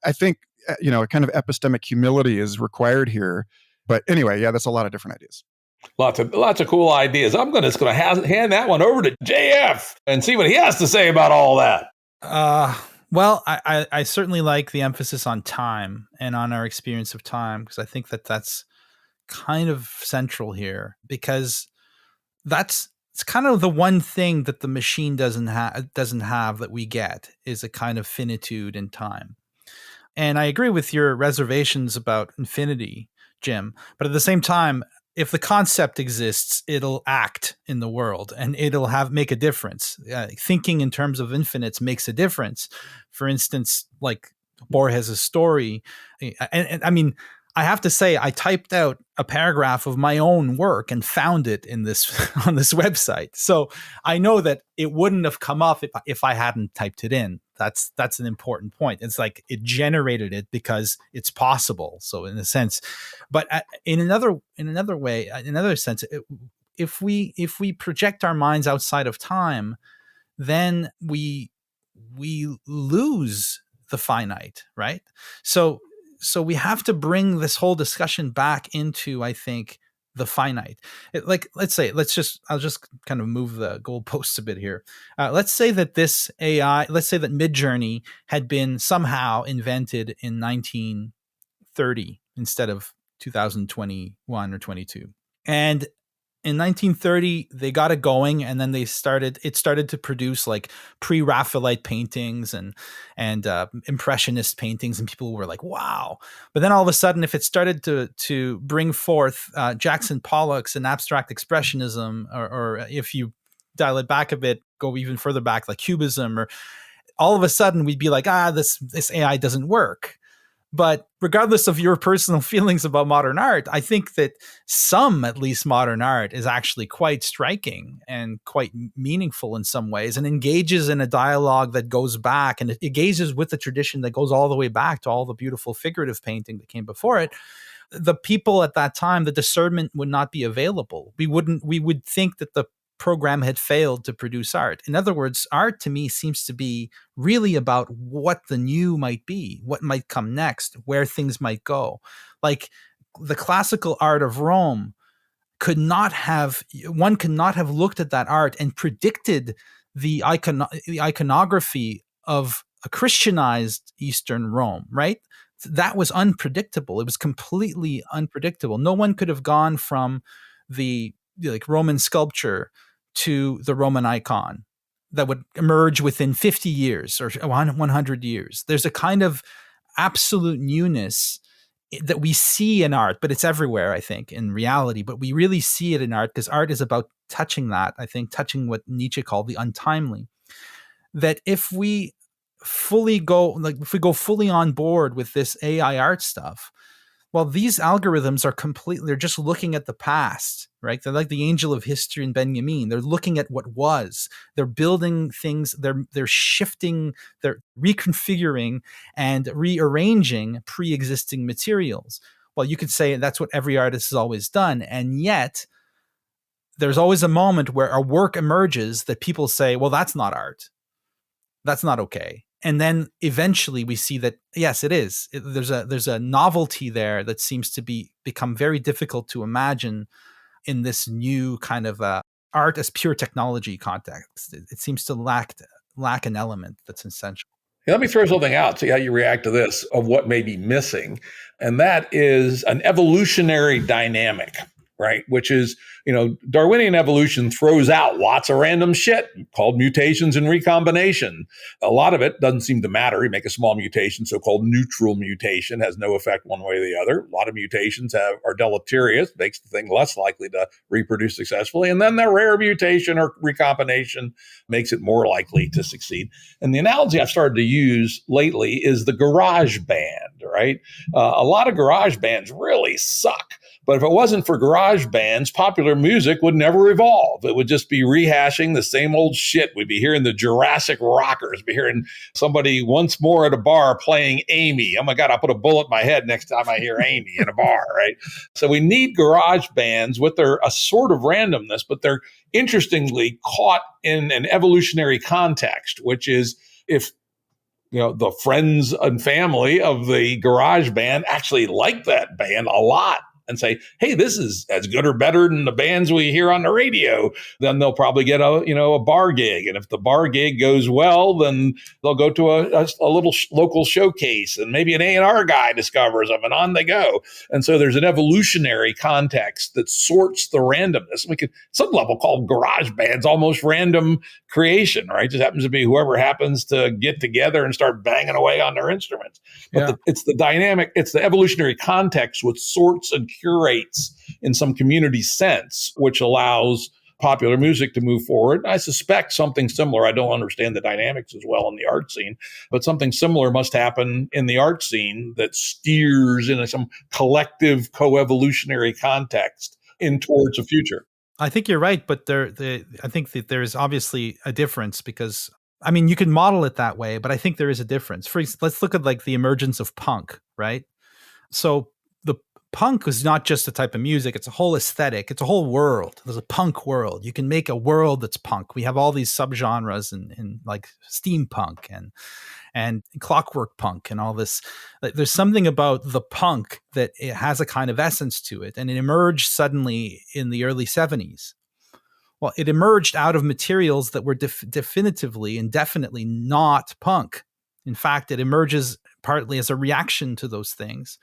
I think, a kind of epistemic humility is required here. But anyway, yeah, that's a lot of different ideas. Lots of cool ideas. I'm just going to hand that one over to J.F. and see what he has to say about all that. Well, I certainly like the emphasis on time and on our experience of time, because I think that's kind of central here, because that's it's kind of the one thing that the machine doesn't have that we get, is a kind of finitude in time. And I agree with your reservations about infinity, Jim. But at the same time, if the concept exists, it'll act in the world and it'll make a difference. Thinking in terms of infinites makes a difference. For instance, like Borges' story. And I mean, I have to say, I typed out a paragraph of my own work and found it in this on this website. So I know that it wouldn't have come up if I hadn't typed it in. That's an important point. It's like it generated it because it's possible. So in a sense, but in another way, in another sense, if we project our minds outside of time, then we lose the finite, right? So we have to bring this whole discussion back into, I think, the finite. I'll just kind of move the goalposts a bit here. Let's say that this AI, let's say that Midjourney had been somehow invented in 1930 instead of 2021 or 22. And in 1930, they got it going, and then it started to produce like pre-Raphaelite paintings and impressionist paintings, and people were like, wow. But then all of a sudden, if it started to bring forth Jackson Pollock's and abstract expressionism, or if you dial it back a bit, go even further back, like Cubism, or all of a sudden we'd be like, this AI doesn't work. But regardless of your personal feelings about modern art, I think that at least modern art is actually quite striking and quite meaningful in some ways, and engages in a dialogue that goes back, and it engages with the tradition that goes all the way back to all the beautiful figurative painting that came before it. The people at that time, the discernment would not be available. We would think that the program had failed to produce art. In other words, art to me seems to be really about what the new might be, what might come next, where things might go. Like the classical art of Rome could not have looked at that art and predicted the iconography of a Christianized Eastern Rome, right? That was unpredictable. It was completely unpredictable. No one could have gone from the Roman sculpture to the Roman icon that would emerge within 50 years or 100 years. There's a kind of absolute newness that we see in art, but it's everywhere, I think, in reality. But we really see it in art because art is about touching that, I think, touching what Nietzsche called the untimely. That if we go fully on board with this AI art stuff, well, these algorithms are they're just looking at the past, right? They're like the angel of history in Benjamin. They're looking at what was. They're building things. They're shifting, they're reconfiguring and rearranging pre-existing materials. Well, you could say that's what every artist has always done. And yet there's always a moment where a work emerges that people say, well, that's not art. That's not okay. And then eventually we see that, yes, it is. There's a novelty there that seems to become very difficult to imagine in this new kind of art as pure technology context. It seems to lack an element that's essential. Let me throw something out, see how you react to this, of what may be missing. And that is an evolutionary dynamic, right? Which is, Darwinian evolution throws out lots of random shit called mutations and recombination. A lot of it doesn't seem to matter. You make a small mutation, so-called neutral mutation, has no effect one way or the other. A lot of mutations are deleterious, makes the thing less likely to reproduce successfully. And then the rare mutation or recombination makes it more likely to succeed. And the analogy I've started to use lately is the garage band, right? A lot of garage bands really suck. But if it wasn't for garage bands, popular music would never evolve. It would just be rehashing the same old shit. We'd be hearing the Jurassic rockers, be hearing somebody once more at a bar playing Amy. Oh my God, I'll put a bullet in my head next time I hear Amy in a bar, right? So we need garage bands with a sort of randomness, but they're interestingly caught in an evolutionary context, which is if the friends and family of the garage band actually like that band a lot, and say, hey, this is as good or better than the bands we hear on the radio, then they'll probably get a bar gig. And if the bar gig goes well, then they'll go to a little local showcase, and maybe an A&R guy discovers them, and on they go. And so there's an evolutionary context that sorts the randomness. We could, some level, call garage bands almost random creation, right? It just happens to be whoever happens to get together and start banging away on their instruments. But it's the dynamic, it's the evolutionary context which sorts and curates in some community sense, which allows popular music to move forward. I suspect something similar, I don't understand the dynamics as well in the art scene, but something similar must happen in the art scene that steers in some collective co-evolutionary context in towards a future. I think you're right, but I think that there is obviously a difference because, I mean, you can model it that way, but I think there is a difference. For instance, let's look at like the emergence of punk, right? So the punk is not just a type of music, it's a whole aesthetic, it's a whole world. There's a punk world. You can make a world that's punk. We have all these subgenres in like steampunk and clockwork punk and all this. There's something about the punk that it has a kind of essence to it, and it emerged suddenly in the early 70s. Well, it emerged out of materials that were definitively and definitely not punk. In fact, it emerges partly as a reaction to those things,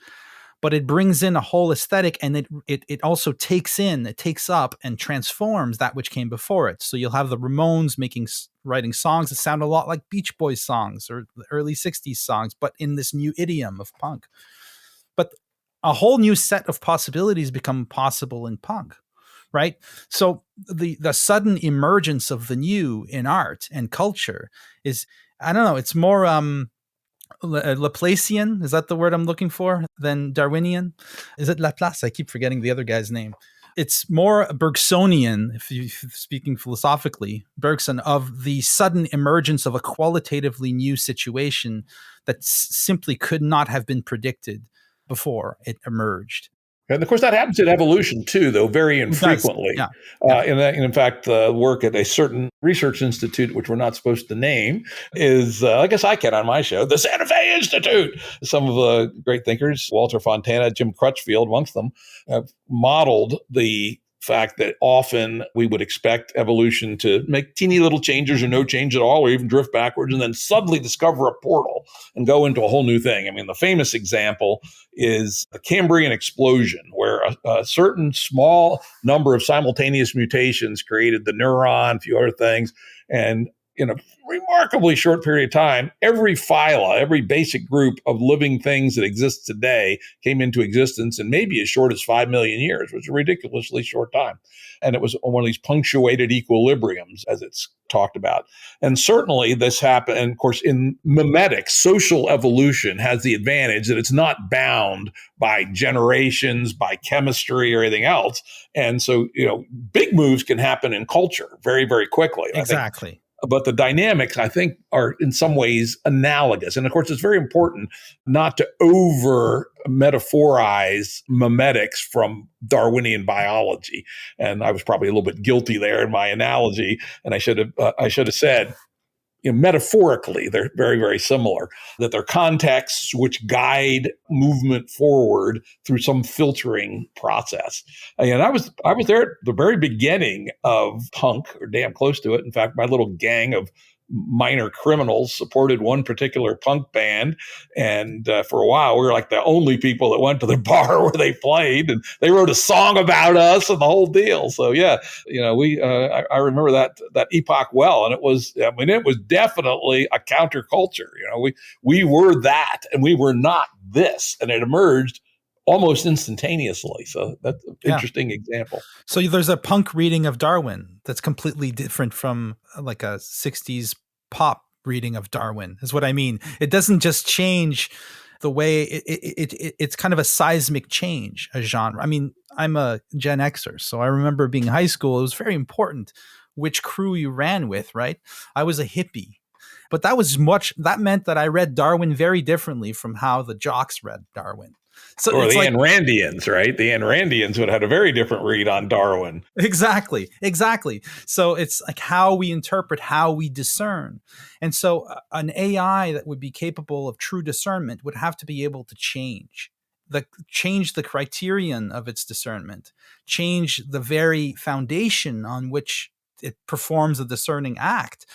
but it brings in a whole aesthetic, and it also takes up and transforms that which came before it. So you'll have the Ramones writing songs that sound a lot like Beach Boys songs or the early 60s songs, but in this new idiom of punk. But a whole new set of possibilities become possible in punk, right? So the sudden emergence of the new in art and culture is, I don't know, it's more Laplacian, is that the word I'm looking for, than Darwinian? Is it Laplace? I keep forgetting the other guy's name. It's more Bergsonian, if you're speaking philosophically, Bergson, of the sudden emergence of a qualitatively new situation that simply could not have been predicted before it emerged. And of course, that happens in evolution too, though very infrequently. Yeah. In fact, work at a certain research institute, which we're not supposed to name, is, I guess I can on my show, the Santa Fe Institute. Some of the great thinkers, Walter Fontana, Jim Crutchfield, amongst them, have modeled the fact that often we would expect evolution to make teeny little changes or no change at all, or even drift backwards, and then suddenly discover a portal and go into a whole new thing. I mean, the famous example is the Cambrian explosion, where a certain small number of simultaneous mutations created the neuron, a few other things, and in a remarkably short period of time, every phyla, every basic group of living things that exists today came into existence in maybe as short as 5 million years, which is a ridiculously short time. And it was one of these punctuated equilibriums, as it's talked about. And certainly this happened, and of course, in memetics, social evolution has the advantage that it's not bound by generations, by chemistry, or anything else. And so, big moves can happen in culture very, very quickly. Exactly. But the dynamics, I think, are in some ways analogous. And of course, it's very important not to over metaphorize memetics from Darwinian biology. And I was probably a little bit guilty there in my analogy. And I should have said, metaphorically, they're very, very similar, that they're contexts which guide movement forward through some filtering process. And I was there at the very beginning of punk, or damn close to it. In fact, my little gang of minor criminals supported one particular punk band. And for a while, we were like the only people that went to the bar where they played, and they wrote a song about us and the whole deal. So yeah, I remember that epoch well. And it was definitely a counterculture. We were that and we were not this, and it emerged almost instantaneously. So that's an interesting example. So there's a punk reading of Darwin that's completely different from like a 60s pop reading of Darwin, is what I mean. It doesn't just change the way it's kind of a seismic change, a genre. I mean, I'm a Gen Xer, so I remember being in high school, it was very important which crew you ran with, right? I was a hippie. But that meant that I read Darwin very differently from how the jocks read Darwin. So or the Ayn Randians, right? The Ayn Randians would have had a very different read on Darwin. Exactly. So it's like how we interpret, how we discern. And so an AI that would be capable of true discernment would have to be able to change change the criterion of its discernment, change the very foundation on which it performs a discerning act.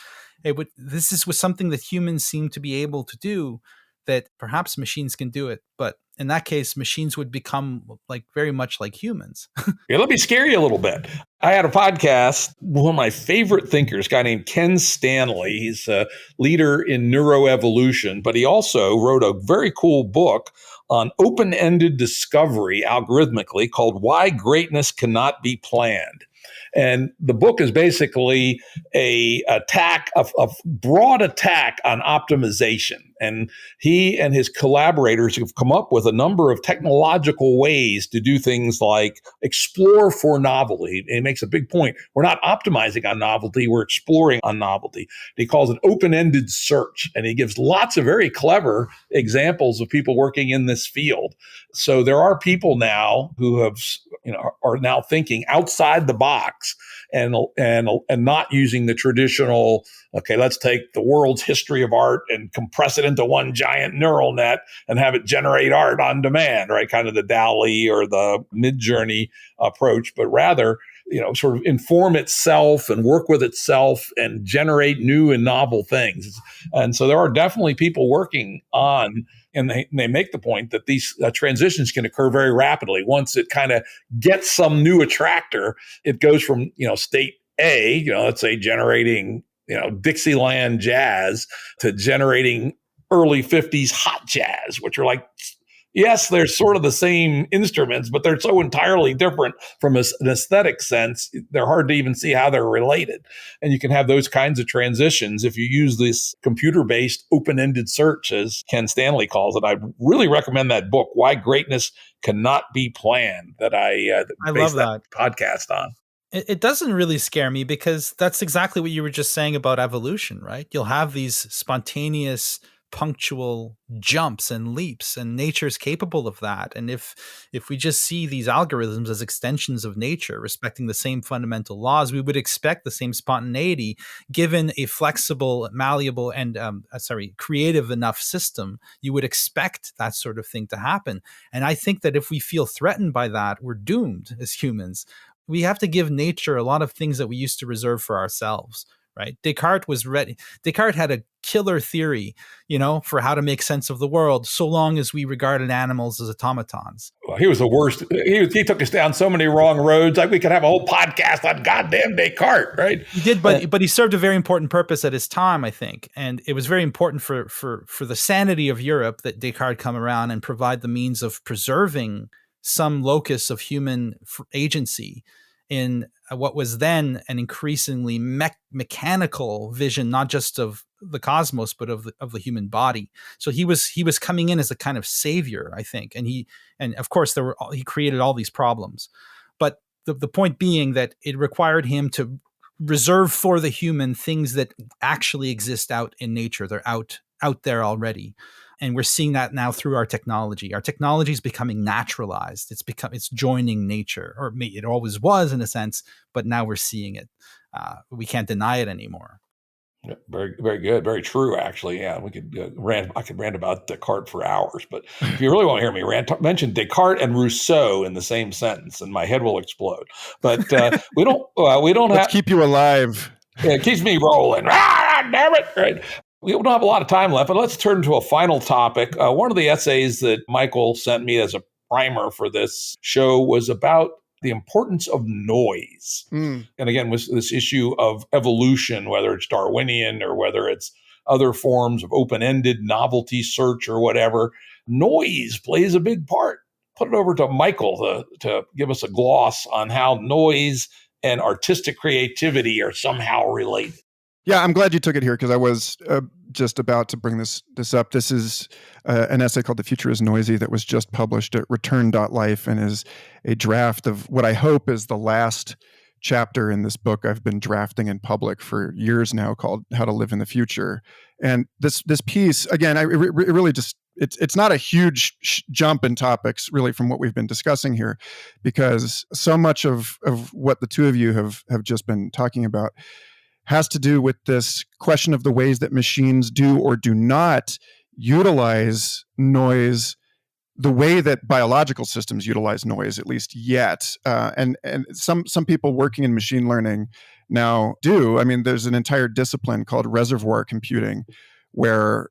This was something that humans seem to be able to do, that perhaps machines can do it. But in that case, machines would become very much like humans. Yeah, let me scare you a little bit. I had a podcast, one of my favorite thinkers, a guy named Ken Stanley. He's a leader in neuroevolution, but he also wrote a very cool book on open-ended discovery algorithmically called Why Greatness Cannot Be Planned. And the book is basically a broad attack on optimization. And he and his collaborators have come up with a number of technological ways to do things like explore for novelty. He makes a big point. We're not optimizing on novelty, we're exploring on novelty. He calls it open-ended search. And he gives lots of very clever examples of people working in this field. So there are people now who are now thinking outside the box and not using the traditional, okay, let's take the world's history of art and compress it into one giant neural net and have it generate art on demand, right? Kind of the DALL-E or the Midjourney approach, but rather, sort of inform itself and work with itself and generate new and novel things. And so there are definitely people working on, and they make the point that these transitions can occur very rapidly. Once it kind of gets some new attractor, it goes from, state A, let's say generating, Dixieland jazz to generating early 50s hot jazz, which are like, yes, they're sort of the same instruments, but they're so entirely different from an aesthetic sense, they're hard to even see how they're related. And you can have those kinds of transitions if you use this computer-based open-ended search, as Ken Stanley calls it. I really recommend that book, Why Greatness Cannot Be Planned, that I based that podcast on. It doesn't really scare me, because that's exactly what you were just saying about evolution, right? You'll have these spontaneous punctual jumps and leaps, and nature's capable of that. And if we just see these algorithms as extensions of nature, respecting the same fundamental laws, we would expect the same spontaneity given a flexible, malleable, and creative enough system. You would expect that sort of thing to happen. And I think that if we feel threatened by that, we're doomed as humans. We have to give nature a lot of things that we used to reserve for ourselves. Right? Descartes was ready. Descartes had a killer theory, for how to make sense of the world, so long as we regarded animals as automatons. Well, he was the worst. He took us down so many wrong roads. Like, we could have a whole podcast on goddamn Descartes, right? He did, but he served a very important purpose at his time, I think. And it was very important for the sanity of Europe that Descartes come around and provide the means of preserving some locus of human agency in what was then an increasingly mechanical vision, not just of the cosmos, but of the human body. So he was coming in as a kind of savior, I think, and of course he created all these problems. But the point being that it required him to reserve for the human things that actually exist out in nature. They're out there already. And we're seeing that now through our technology. Our technology is becoming naturalized. It's joining nature, or it always was in a sense, but now we're seeing it. We can't deny it anymore. Yeah, very, very good. Very true, actually. Yeah, we could I could rant about Descartes for hours, but if you really want to hear me rant, mention Descartes and Rousseau in the same sentence, and my head will explode. But we don't Let's keep you alive. Yeah, it keeps me rolling. Damn it! Right. We don't have a lot of time left, but let's turn to a final topic. One of the essays that Michael sent me as a primer for this show was about the importance of noise. And again, was this issue of evolution, whether it's Darwinian or whether it's other forms of open-ended novelty search or whatever. Noise plays a big part. Put it over to Michael to give us a gloss on how noise and artistic creativity are somehow related. Yeah, I'm glad you took it here, because I was just about to bring this up. This is an essay called "The Future is Noisy" that was just published at Return.life and is a draft of what I hope is the last chapter in this book I've been drafting in public for years now, called "How to Live in the Future." And this piece, again, it really just it's not a huge jump in topics really from what we've been discussing here, because so much of what the two of you have just been talking about has to do with this question of the ways that machines do or do not utilize noise the way that biological systems utilize noise, at least yet. And some people working in machine learning now do. I mean, there's an entire discipline called reservoir computing, where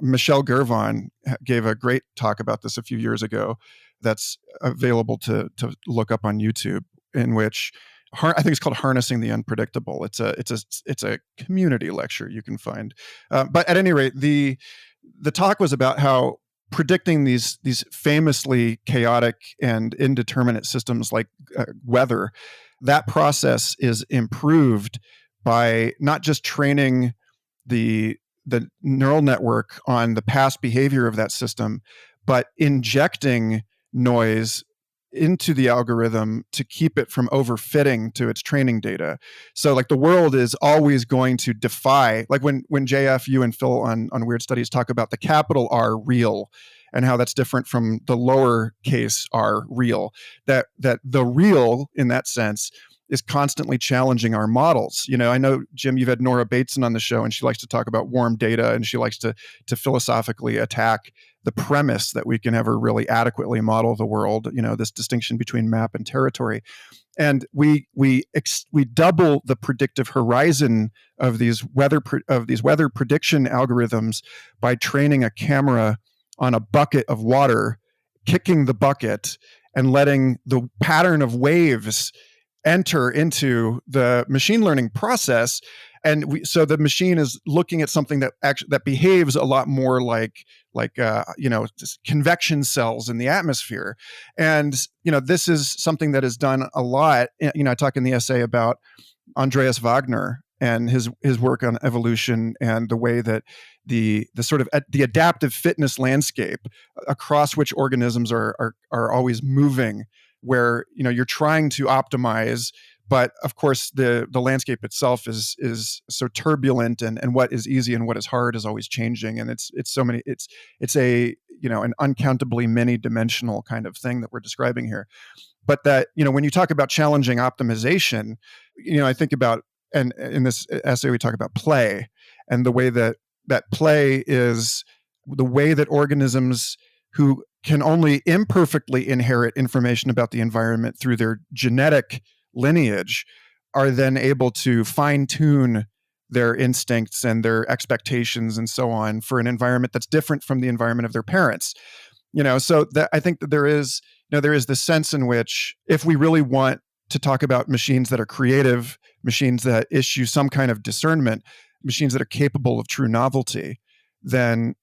Michel Gervon gave a great talk about this a few years ago. That's available to look up on YouTube, in which I think it's called "Harnessing the Unpredictable." It's a community lecture you can find. But at any rate, the talk was about how predicting these famously chaotic and indeterminate systems like weather, that process is improved by not just training the neural network on the past behavior of that system, but injecting noise into the algorithm to keep it from overfitting to its training data. So like the world is always going to defy, like when JF, you and Phil on Weird Studies talk about the capital R real and how that's different from the lowercase r real, that the real in that sense is constantly challenging our models. I know, Jim, you've had Nora Bateson on the show, and she likes to talk about warm data, and she likes to philosophically attack the premise that we can ever really adequately model the world, this distinction between map and territory. And we double the predictive horizon of these weather prediction algorithms by training a camera on a bucket of water, kicking the bucket, and letting the pattern of waves enter into the machine learning process. And so the machine is looking at something that behaves a lot more like convection cells in the atmosphere. And this is something that is done a lot. I talk in the essay about Andreas Wagner and his work on evolution, and the way that the sort of the adaptive fitness landscape across which organisms are always moving, where you're trying to optimize, but of course the landscape itself is so turbulent, and what is easy and what is hard is always changing, and it's a an uncountably many dimensional kind of thing that we're describing here. But that when you talk about challenging optimization, I think about, and in this essay we talk about play, and the way that play is the way that organisms who can only imperfectly inherit information about the environment through their genetic lineage are then able to fine-tune their instincts and their expectations and so on for an environment that's different from the environment of their parents. So that I think that there is this sense in which, if we really want to talk about machines that are creative, machines that issue some kind of discernment, machines that are capable of true novelty, then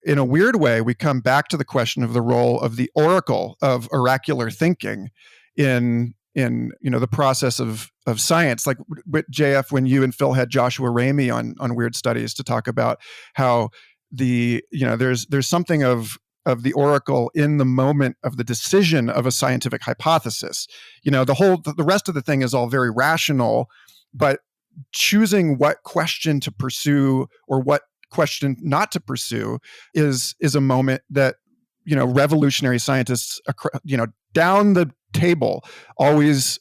in a weird way, we come back to the question of the role of the oracle of oracular thinking in the process of science. Like with JF, when you and Phil had Joshua Ramey on Weird Studies to talk about how there's something of the oracle in the moment of the decision of a scientific hypothesis. The rest of the thing is all very rational, but choosing what question to pursue or what question not to pursue is a moment that revolutionary scientists down the table always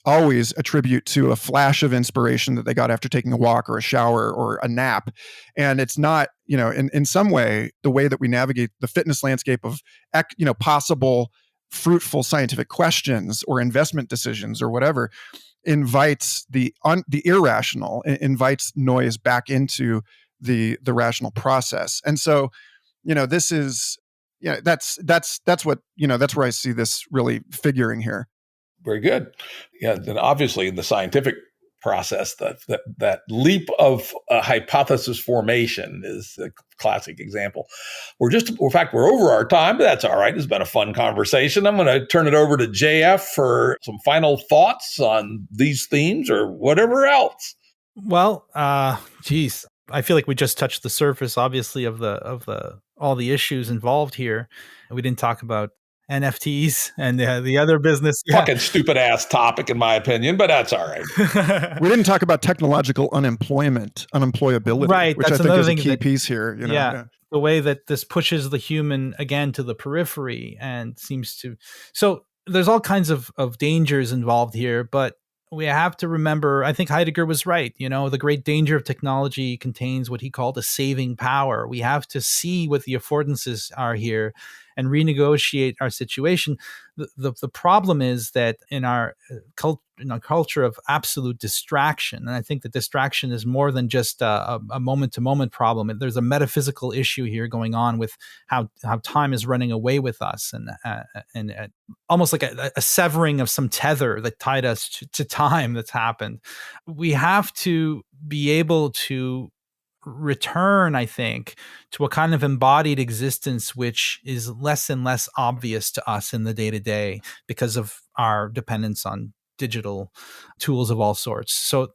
attribute to a flash of inspiration that they got after taking a walk or a shower or a nap. And it's not, in some way, the way that we navigate the fitness landscape of possible fruitful scientific questions or investment decisions or whatever invites the irrational, invites noise back into the rational process. And so, this is, that's what, that's where I see this really figuring here. Very good. Yeah. Then obviously in the scientific process, that leap of hypothesis formation is a classic example. We're over our time, but that's all right. It's been a fun conversation. I'm going to turn it over to JF for some final thoughts on these themes or whatever else. Well, geez, I feel like we just touched the surface, obviously, of all the issues involved here. We didn't talk about NFTs and the other business. Fucking stupid ass topic, in my opinion, but that's all right. We didn't talk about technological unemployability, right? Which that's I think is a key that, piece here. Yeah, the way that this pushes the human again to the periphery and seems to. So there's all kinds of dangers involved here, but we have to remember, I think Heidegger was right. The great danger of technology contains what he called a saving power. We have to see what the affordances are here and renegotiate our situation. The problem is that in our culture of absolute distraction, and I think that distraction is more than just a moment-to-moment problem. There's a metaphysical issue here going on with how time is running away with us, and almost like a severing of some tether that tied us to time that's happened. We have to be able to return, I think, to a kind of embodied existence which is less and less obvious to us in the day-to-day because of our dependence on digital tools of all sorts. So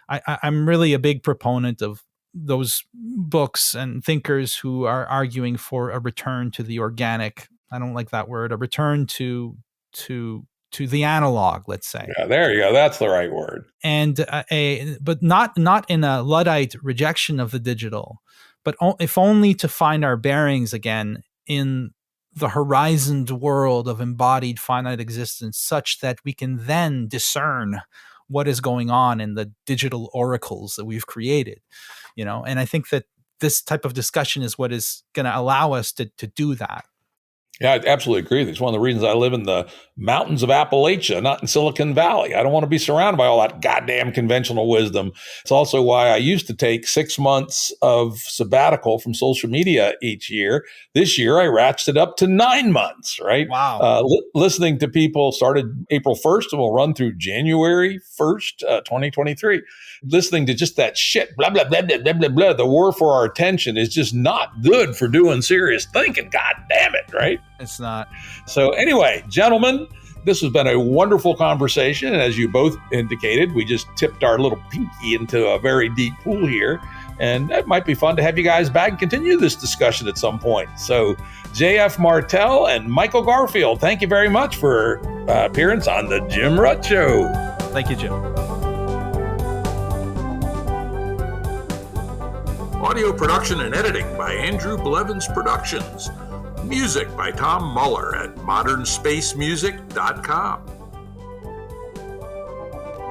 I'm really a big proponent of those books and thinkers who are arguing for a return to the organic. I don't like that word, a return to the analog, let's say. Yeah, there you go. That's the right word. And but not in a Luddite rejection of the digital, but if only to find our bearings again in the horizoned world of embodied finite existence, such that we can then discern what is going on in the digital oracles that we've created, And I think that this type of discussion is what is going to allow us to do that. Yeah, I absolutely agree. It's one of the reasons I live in the mountains of Appalachia, not in Silicon Valley. I don't want to be surrounded by all that goddamn conventional wisdom. It's also why I used to take 6 months of sabbatical from social media each year. This year, I ratcheted up to 9 months, right? Wow. Listening to people started April 1st and will run through January 1st, 2023. Listening to just that shit, blah, blah, blah, blah, blah, blah, blah. The war for our attention is just not good for doing serious thinking. God damn it, right? It's not. So anyway, gentlemen, this has been a wonderful conversation. And as you both indicated, we just tipped our little pinky into a very deep pool here. And it might be fun to have you guys back and continue this discussion at some point. So J.F. Martel and Michael Garfield, thank you very much for appearance on the Jim Rutt Show. Thank you, Jim. Audio production and editing by Andrew Blevins Productions. Music by Tom Muller at modernspacemusic.com.